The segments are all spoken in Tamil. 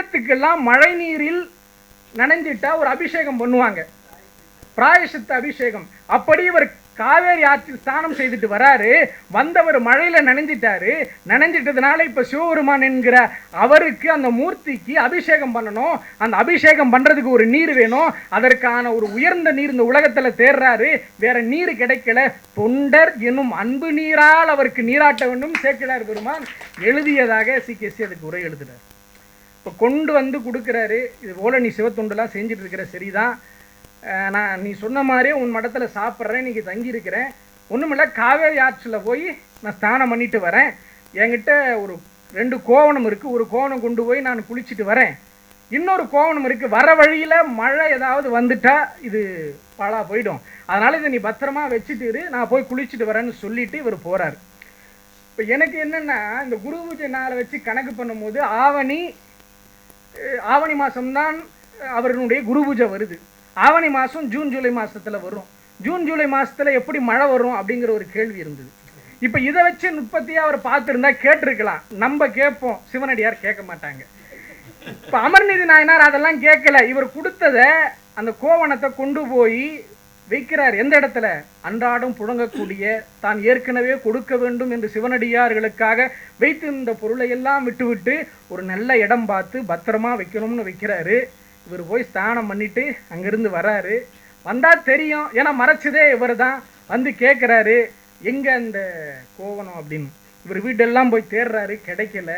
லிங்கத்துக்கெல்லாம் மழை நீரில் நனைஞ்சிட்டா ஒரு அபிஷேகம் பண்ணுவாங்க, பிராயசித்த அபிஷேகம். அப்படி இவர் காவேரி ஆற்றில் ஸ்நானம் செய்துட்டு வராரு. வந்தவர் மழையில நனைஞ்சிட்டாரு. நனைஞ்சிட்டதுனால இப்ப சிவபெருமான் என்கிற அவருக்கு, அந்த மூர்த்திக்கு அபிஷேகம் பண்ணணும். அந்த அபிஷேகம் பண்றதுக்கு ஒரு நீர் வேணும். அதற்கான ஒரு உயர்ந்த நீர் இந்த உலகத்துல தேர்றாரு. வேற நீர் கிடைக்கல. தொண்டர் என்னும் அன்பு நீரால் அவருக்கு நீராட்ட வேண்டும் சேக்கிழார் பெருமான் எழுதியதாக சிகேசி அதுக்கு உரை எழுதுறாரு. இப்ப கொண்டு வந்து கொடுக்கிறாரு. இது போல நீ சிவத்தொண்டெல்லாம் செஞ்சுட்டு இருக்கிற, சரிதான், நான் நீ சொன்ன மாதிரியே உன் மடத்தில் சாப்பிட்றேன், இன்னைக்கு தங்கியிருக்கிறேன், ஒன்றுமில்ல, காவேரி ஆற்றில் போய் நான் ஸ்நானம் பண்ணிட்டு வரேன், என்கிட்ட ஒரு 2 கோவணம் இருக்குது, ஒரு கோவணம் கொண்டு போய் நான் குளிச்சுட்டு வரேன், இன்னொரு கோவணம் இருக்குது, வர வழியில் மழை ஏதாவது வந்துட்டா இது பாழாக போயிடும், அதனால் இதை நீ பத்திரமா வச்சுட்டு நான் போய் குளிச்சுட்டு வரேன்னு சொல்லிட்டு இவர் போகிறார். இப்போ எனக்கு என்னென்னா, இந்த குரு பூஜை நாளை வச்சு கணக்கு பண்ணும்போது ஆவணி மாதம்தான் அவர்களுடைய குரு பூஜை வருது. ஆவணி மாதம் ஜூன் ஜூலை மாதத்தில் வரும். ஜூன் ஜூலை மாதத்தில் எப்படி மழை வரும் அப்படிங்கிற ஒரு கேள்வி இருந்தது. இப்போ இதை வச்சு நுட்பத்தையாக அவர் பார்த்துருந்தா கேட்டிருக்கலாம். நம்ம கேட்போம், சிவனடியார் கேட்க மாட்டாங்க. இப்போ அமர்நீதி நாயனார் அதெல்லாம் கேட்கல. இவர் கொடுத்ததை, அந்த கோவணத்தை கொண்டு போய் வைக்கிறார். எந்த இடத்துல? அன்றாடம் புழங்கக்கூடிய, தான் ஏற்கனவே கொடுக்க வேண்டும் என்று சிவனடியார்களுக்காக வைத்திருந்த பொருளை எல்லாம் விட்டுவிட்டு ஒரு நல்ல இடம் பார்த்து பத்திரமா வைக்கணும்னு வைக்கிறாரு. இவர் போய் ஸ்நானம் பண்ணிட்டு அங்கிருந்து வராரு. வந்தா தெரியும், ஏன்னா மறைச்சதே இவர் தான். வந்து கேட்குறாரு, எங்க அந்த கோவணம் அப்படின்னு. இவர் வீட்டெல்லாம் போய் தேடுறாரு, கிடைக்கல.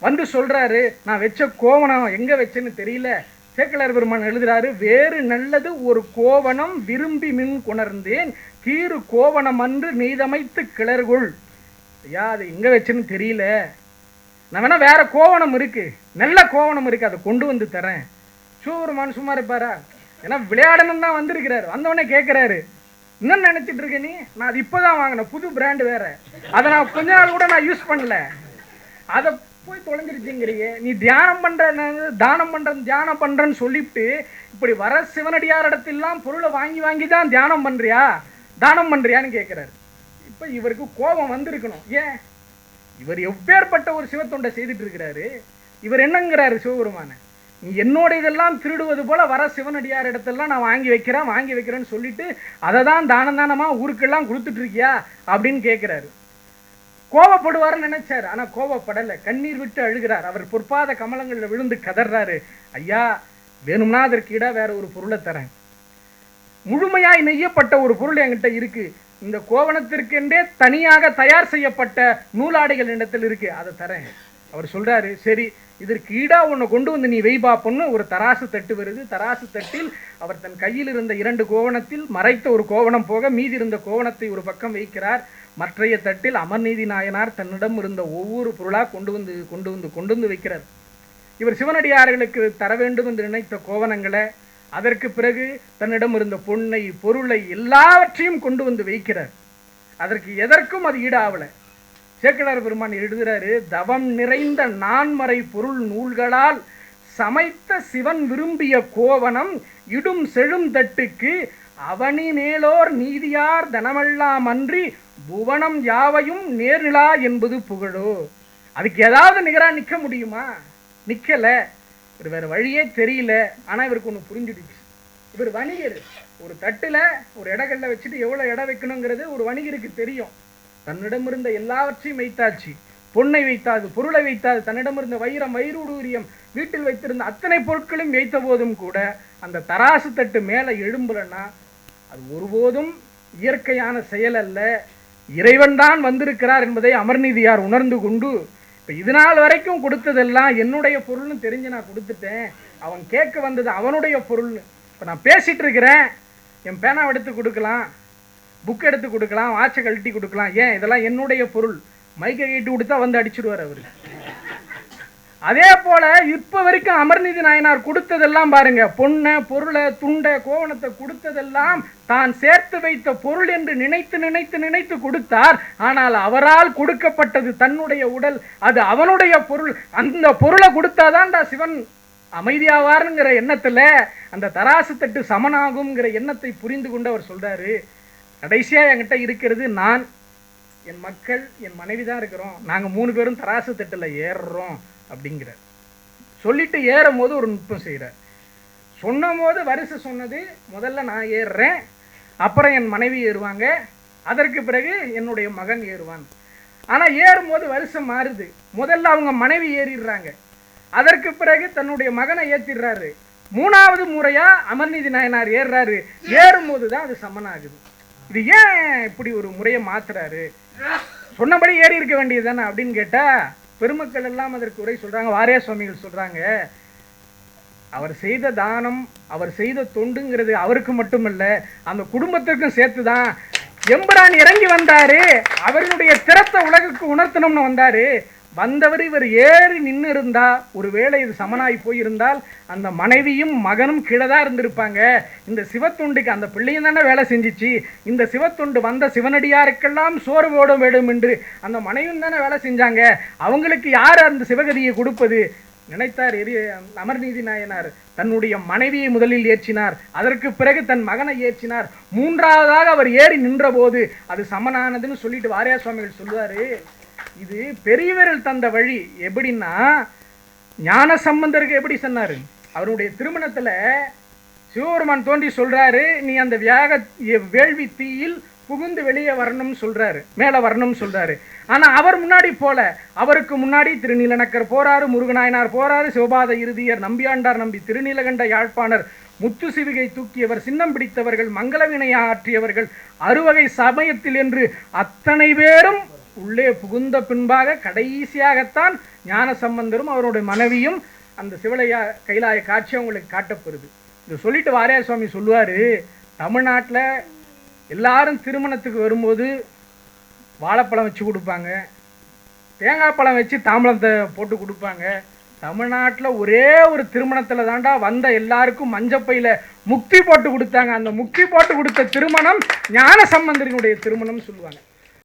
வந்து சொல்றாரு, நான் வச்ச கோவணம் எங்க வச்சேன்னு தெரியல. சேக்கிழார் பெருமான் எழுதுறாரு, வேறு நல்லது ஒரு கோவணம் விரும்பி மின் கொணர்ந்தேன், கீறு கோவணம் அன்று நெய்தமைத்து கிளர்கொள். ஐயா, அது எங்க வச்சேன்னு தெரியல, நான் வேணா வேற கோவணம் இருக்கு, நல்ல கோவணம் இருக்கு, அதை கொண்டு வந்து தரேன். சிவபெருமான் சும்மா இருப்பாரா? ஏன்னா விளையாடணும் தான் வந்திருக்கிறாரு. வந்தவொடனே கேட்கிறாரு, இன்னும் நினைச்சிட்டு இருக்க நீ? நான் அது இப்பதான் வாங்கினேன், புது பிராண்டு வேற, அதை நான் கொஞ்ச நாள் கூட நான் யூஸ் பண்ணல, அதை போய் தொலைஞ்சிருச்சுங்கிறியே. நீ தியானம் பண்றேன்னு சொல்லிவிட்டு இப்படி வர சிவனடியார் இடத்திலாம் பொருளை வாங்கி வாங்கி தான் தானம் பண்றியான்னு கேட்கிறாரு. இப்ப இவருக்கு கோபம் வந்திருக்கணும். ஏன்? இவர் எப்பேற்பட்ட ஒரு சிவத்தொண்டை செய்துட்டு இருக்கிறாரு. இவர் என்னங்கிறாரு சிவபெருமான, நீ என்னோட இதெல்லாம் திருடுவது போல வர சிவனடியார் இடத்தெல்லாம் நான் வாங்கி வைக்கிறேன்னு சொல்லிட்டு அதை தான் தானமா ஊருக்கெல்லாம் கொடுத்துட்டு இருக்கியா அப்படின்னு கேட்கிறாரு. கோபப்படுவார்னு நினைச்சாரு, ஆனா கோபப்படலை. கண்ணீர் விட்டு அழுகிறார். அவர் பொற்பாத கமலங்களில் விழுந்து கதறாரு, ஐயா வேணும்னா அதற்கு இட வேற ஒரு பொருளை தரேன், முழுமையாய் நெய்யப்பட்ட ஒரு பொருள் என்கிட்ட இருக்கு, இந்த கோவணத்திற்கென்றே தனியாக தயார் செய்யப்பட்ட நூலாடைகள் இடத்தில் இருக்கு, அதை தரேன். அவர் சொல்றாரு, சரி இதற்கு ஈடா உன்னை கொண்டு வந்து நீ வெய்பாப்பன்னு. ஒரு தராசு தட்டு வருது. தராசு தட்டில் அவர் தன் கையில் இருந்த 2 கோவணத்தில் மறைத்த ஒரு கோவணம் போக மீதி இருந்த கோவணத்தை ஒரு பக்கம் வைக்கிறார். மற்றைய தட்டில் அமர்நீதி நாயனார் தன்னிடம் இருந்த ஒவ்வொரு பொருளா கொண்டு வந்து வைக்கிறார். இவர் சிவனடியார்களுக்கு தர வேண்டும் என்று நினைத்த கோவணங்களை, அதற்கு பிறகு தன்னிடம் இருந்த பொன்னை பொருளை எல்லாவற்றையும் கொண்டு வந்து வைக்கிறார். அதற்கு எதற்கும் அது ஈடாவல. சேக்கிழார் பெருமான் எழுதுறாரு, தவம் நிறைந்த நான்மறை பொருள் நூல்களால் சமைத்த சிவன் விரும்பிய கோவணம் இடும் செழும் தட்டுக்கு அவனி மேலோர் நீதியார் தனமெல்லாம் அன்றி புவனம் யாவையும் நேரிலா என்பது புகழோ. அதுக்கு ஏதாவது நிகரா நிக்க முடியுமா? நிக்கல. இவர் வேற வழியே தெரியல. ஆனா இவருக்கு ஒண்ணு புரிஞ்சுடுச்சு. இவர் வணிகர். ஒரு தட்டுல ஒரு இடங்கள்ல வச்சுட்டு எவ்வளவு இடம் வைக்கணுங்கிறது ஒரு வணிகருக்கு தெரியும். தன்னிடம் இருந்த எல்லாவற்றையும் வைத்தாச்சு. பொன்னை வைத்தாது, பொருளை வைத்தாது, தன்னிடம் இருந்த வைரம் வைரூடுரியம் வீட்டில் வைத்திருந்த அத்தனை பொருட்களையும் வைத்த போதும் கூட அந்த தராசு தட்டு மேல எழும்புலன்னா அது ஒருபோதும் இயற்கையான செயல் அல்ல, இறைவன் தான் வந்திருக்கிறார் என்பதை அமர்நீதியார் உணர்ந்து கொண்டு, இப்ப இதனால் வரைக்கும் கொடுத்ததெல்லாம் என்னுடைய பொருள்னு தெரிஞ்சு நான் கொடுத்துட்டேன், அவன் கேட்க வந்தது அவனுடைய பொருள்னு. இப்ப நான் பேசிட்டு இருக்கிறேன், என் பேனாவை எடுத்து கொடுக்கலாம், புக் எடுத்து கொடுக்கலாம், வாட்சை கழட்டி கொடுக்கலாம், ஏன் இதெல்லாம் என்னுடைய பொருள். மைக்கை கேட்டு கொடுத்தா வந்து அடிச்சுடுவார் அவரு. அதே போல இப்ப வரைக்கும் அமர்நீதி நாயனார் கொடுத்ததெல்லாம் பாருங்க, பொண்ணை பொருளை துண்டை கோவணத்தை கொடுத்ததெல்லாம் தான் சேர்த்து வைத்த பொருள் என்று நினைத்து கொடுத்தார். ஆனால் அவரால் கொடுக்கப்பட்டது தன்னுடைய உடல், அது அவனுடைய பொருள். அந்த பொருளை கொடுத்தாதான்டா சிவன் அமைதியாவாருங்கிற எண்ணத்துல அந்த தராசு தட்டு சமனாகுங்கிற எண்ணத்தை புரிந்து கொண்டு அவர் சொல்றாரு, கடைசியா என்கிட்ட இருக்கிறது நான், என் மக்கள், என் மனைவி தான் இருக்கிறோம், நாங்க 3 பேரும் தராசு தட்டுல ஏறுறோம் அப்படிங்கிற சொல்லிட்டு ஏறும் போது ஒரு நுட்பம் செய்கிறார். சொன்னும் போது வரிசை சொன்னது, முதல்ல நான் ஏறுறேன், அப்புறம் என் மனைவி ஏறுவாங்க, அதற்கு பிறகு என்னுடைய மகன் ஏறுவான். ஆனால் ஏறும்போது வரிசை மாறுது. முதல்ல அவங்க மனைவி ஏறிடுறாங்க, அதற்கு பிறகு தன்னுடைய மகனை ஏற்றிடுறாரு, மூணாவது முறையா அமர்நீதி நாயனார் ஏறுறாரு. ஏறும்போது தான் அது சமனாகுது. இது ஏன் இப்படி ஒரு முறையை மாத்துறாரு? சொன்னபடி ஏறி இருக்க வேண்டியது தானே அப்படின்னு கேட்டா பெருமக்கள் எல்லாம் அதற்கு உரை சொல்றாங்க. வாரியா சுவாமிகள் சொல்றாங்க, அவர் செய்த தானம், அவர் செய்த தொண்டுங்கிறது அவருக்கு மட்டுமல்ல, அந்த குடும்பத்திற்கும் சேர்த்துதான். எம்பரான் இறங்கி வந்தாரு, அவருடைய திறத்தை உலகுக்கு உணர்த்தணும்னு வந்தாரு. வந்தவர் இவர் ஏறி நின்று இருந்தா, ஒருவேளை இது சமனாய் போயிருந்தால் அந்த மனைவியும் மகனும் கீழே தான் இருந்திருப்பாங்க. இந்த சிவத்தொண்டுக்கு அந்த பிள்ளையும் தானே வேலை செஞ்சிச்சு. இந்த சிவத்தொண்டு வந்த சிவனடியாருக்கெல்லாம் சோறு போட வேண்டும் என்று அந்த மனைவியும் தானே வேலை செஞ்சாங்க. அவங்களுக்கு யார் அந்த சிவகதியை கொடுப்பது? நினைத்தார் அமர்நீதி நாயனார். தன்னுடைய மனைவியை முதலில் ஏற்றினார், அதற்கு பிறகு தன் மகனை ஏற்றினார். மூன்றாவதாக அவர் ஏறி நின்ற போது அது சமனானதுன்னு சொல்லிட்டு வாரியா சுவாமிகள் சொல்லுவாரு. இது பெரியவர்கள் தந்த வழி. எப்படின்னா, ஞான சம்பந்தருக்கு எப்படி சொன்னாரு? அவருடைய திருமணத்துல சிவபெருமான் தோன்றி சொல்றாரு, நீ அந்த வேள்வி தீயில் புகுந்து வெளியே வரணும்னு சொல்றாரு, மேல வரணும்னு சொல்றாரு. ஆனா அவர் முன்னாடி போல, அவருக்கு முன்னாடி திருநீலநக்கர் போறாரு, முருகநாயனார் போறாரு, சிவபாத இறுதியர், நம்பியாண்டார் நம்பி, திருநீலகண்ட யாழ்ப்பாணர், முத்து சிவிகை தூக்கியவர், சின்னம் பிடித்தவர்கள், மங்களவினை ஆற்றியவர்கள், அறுவகை சமயத்தில் என்று அத்தனை பேரும் உள்ளே புகுந்த பின்பாக கடைசியாகத்தான் ஞான சம்பந்தரும் அவருடைய மனைவியும் அந்த சிவலையா கைலாய காட்சி அவங்களுக்கு காட்டப்படுது. இது சொல்லிட்டு வாரியார் சுவாமி சொல்லுவாரு, தமிழ்நாட்டில் எல்லாரும் திருமணத்துக்கு வரும்போது வாழைப்பழம் வச்சு கொடுப்பாங்க, தேங்காய் பழம் வச்சு தாம்பழத்தை போட்டு கொடுப்பாங்க. தமிழ்நாட்டில் ஒரே ஒரு திருமணத்தில் தாண்டா வந்த எல்லாருக்கும் மஞ்சப்பையில் முக்தி போட்டு கொடுத்தாங்க. அந்த முக்தி போட்டு கொடுத்த திருமணம் ஞான சம்பந்தரினுடைய திருமணம் சொல்லுவாங்க.